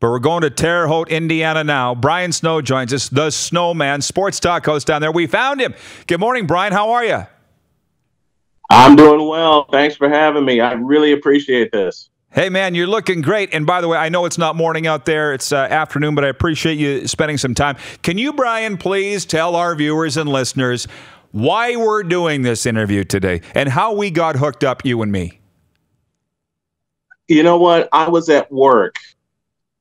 But we're going to Terre Haute, Indiana now. Brian Snow joins us, the Snowman, sports talk host down there. We found him. Good morning, Brian. How are you? I'm doing well. Thanks for having me. I really appreciate this. Hey, man, you're looking great. And by the way, I know it's not morning out there. It's afternoon, but I appreciate you spending some time. Can you, Brian, please tell our viewers and listeners why we're doing this interview today and how we got hooked up, you and me? You know what? I was at work,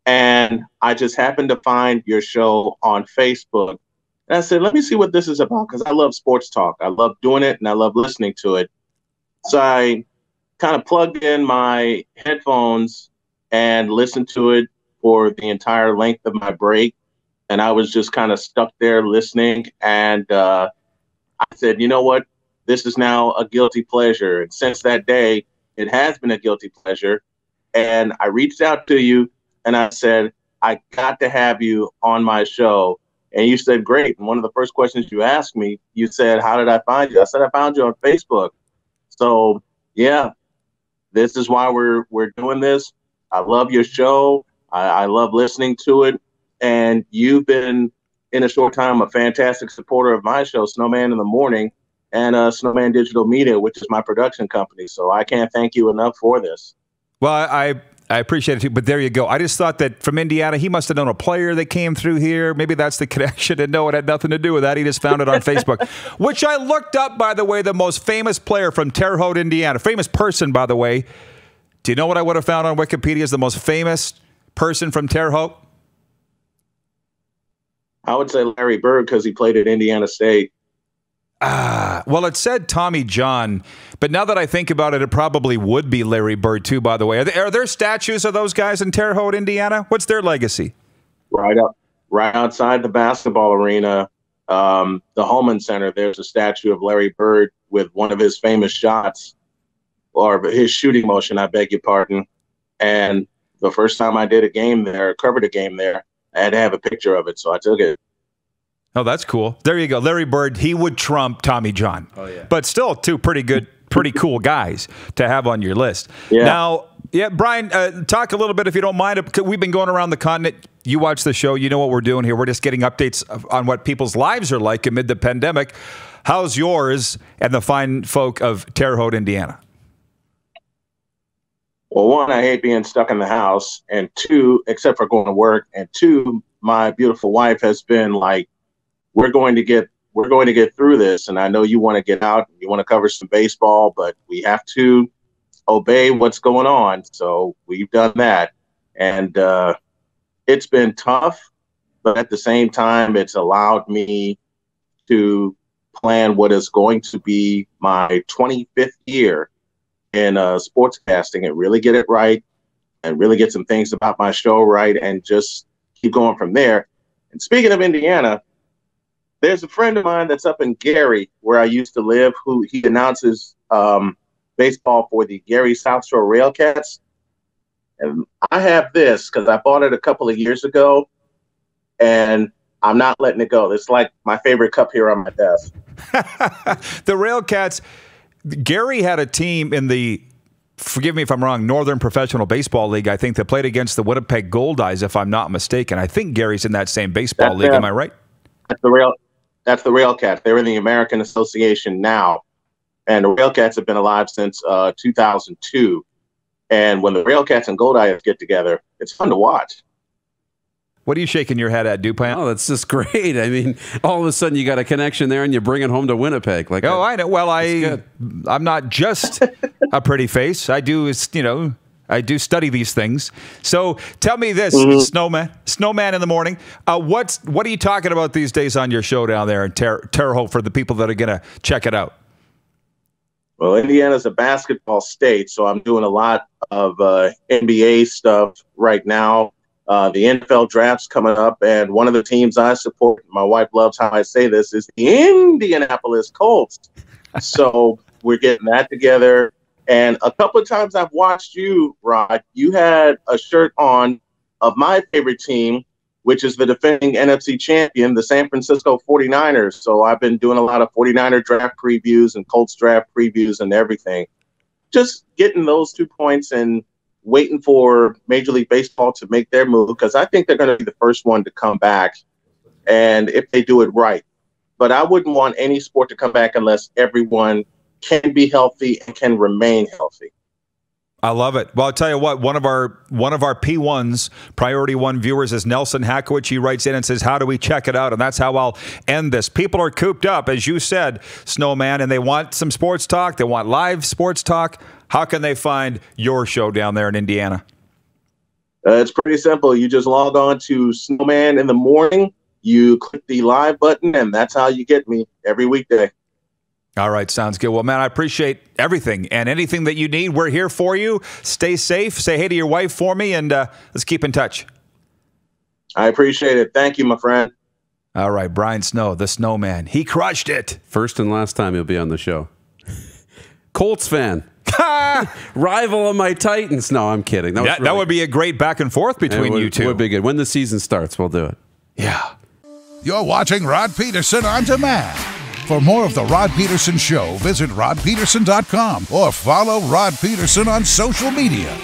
and I just happened to find your show on Facebook. And I said, let me see what this is about, because I love sports talk. I love doing it, and I love listening to it. So I kind of plugged in my headphones and listened to it for the entire length of my break. And I was just kind of stuck there listening. And I said, you know what? This is now a guilty pleasure. And since that day, it has been a guilty pleasure. And I reached out to you and I said, I got to have you on my show. And you said, great. And one of the first questions you asked me, you said, how did I find you? I said, I found you on Facebook. So, yeah, this is why we're doing this. I love your show. I love listening to it. And you've been, in a short time, a fantastic supporter of my show, Snowman in the Morning, and Snowman Digital Media, which is my production company. So I can't thank you enough for this. Well, I appreciate it too, but there you go. I just thought that from Indiana, he must have known a player that came through here. Maybe that's the connection, and no, it had nothing to do with that. He just found it on Facebook, which I looked up, by the way, the most famous player from Terre Haute, Indiana. Famous person, by the way. Do you know what I would have found on Wikipedia as the most famous person from Terre Haute? I would say Larry Bird, because he played at Indiana State. Well, it said Tommy John, but now that I think about it, it probably would be Larry Bird too, by the way. Are there statues of those guys in Terre Haute, Indiana? What's their legacy? Right outside the basketball arena, the Holman Center, there's a statue of Larry Bird with one of his famous shots, or his shooting motion, I beg your pardon. And the first time I did a game there, covered a game there, I had to have a picture of it, so I took it. Oh, that's cool. There you go. Larry Bird, he would trump Tommy John. Oh, yeah. But still two pretty good, pretty cool guys to have on your list. Yeah. Now, yeah, Brian, talk a little bit, if you don't mind. We've been going around the continent. You watch the show. You know what we're doing here. We're just getting updates on what people's lives are like amid the pandemic. How's yours and the fine folk of Terre Haute, Indiana? Well, one, I hate being stuck in the house. And two, except for going to work. And two, my beautiful wife has been like, we're going to get through this, and I know you want to get out and you want to cover some baseball, but we have to obey what's going on. So we've done that, and it's been tough, but at the same time, it's allowed me to plan what is going to be my 25th year in sportscasting and really get it right, and really get some things about my show right, and just keep going from there. And speaking of Indiana, there's a friend of mine that's up in Gary, where I used to live, who he announces baseball for the Gary South Shore Railcats. And I have this because I bought it a couple of years ago, and I'm not letting it go. It's like my favorite cup here on my desk. The Railcats, Gary had a team in the, forgive me if I'm wrong, Northern Professional Baseball League, I think, that played against the Winnipeg Goldeyes, if I'm not mistaken. I think Gary's in that same baseball league. Am I right? That's the Railcats. They're in the American Association now. And the Railcats have been alive since 2002. And when the Railcats and Goldeyes get together, it's fun to watch. What are you shaking your head at, Dupont? Oh, that's just great. I mean, all of a sudden you got a connection there and you bring it home to Winnipeg. Like, oh, I know. Well, I'm not just a pretty face. I do, I do study these things. So tell me this, Snowman in the Morning. What are you talking about these days on your show down there in Terre Haute for the people that are going to check it out? Well, Indiana's a basketball state, so I'm doing a lot of NBA stuff right now. The NFL draft's coming up, and one of the teams I support, my wife loves how I say this, is the Indianapolis Colts. So we're getting that together. And a couple of times I've watched you, Rod, you had a shirt on of my favorite team, which is the defending NFC champion, the San Francisco 49ers. So I've been doing a lot of 49er draft previews and Colts draft previews and everything. Just getting those 2 points in waiting for Major League Baseball to make their move, because I think they're going to be the first one to come back, and if they do it right. But I wouldn't want any sport to come back unless everyone can be healthy and can remain healthy. I love it. Well, I'll tell you what, one of our P1s, Priority One viewers, is Nelson Hackowicz. He writes in and says, how do we check it out? And that's how I'll end this. People are cooped up, as you said, Snowman, and they want some sports talk. They want live sports talk. How can they find your show down there in Indiana? It's pretty simple. You just log on to Snowman in the Morning. You click the live button, and that's how you get me every weekday. All right, sounds good. Well, man, I appreciate everything, and anything that you need, we're here for you. Stay safe. Say hey to your wife for me, and let's keep in touch. I appreciate it. Thank you, my friend. All right, Brian Snow, the Snowman. He crushed it. First and last time he'll be on the show. Colts fan. Rival of my Titans. No, I'm kidding. That would be a great back and forth between you two. It would be good. When the season starts, we'll do it. Yeah. You're watching Rod Pedersen On Demand. For more of The Rod Pedersen Show, visit rodpedersen.com or follow Rod Pedersen on social media.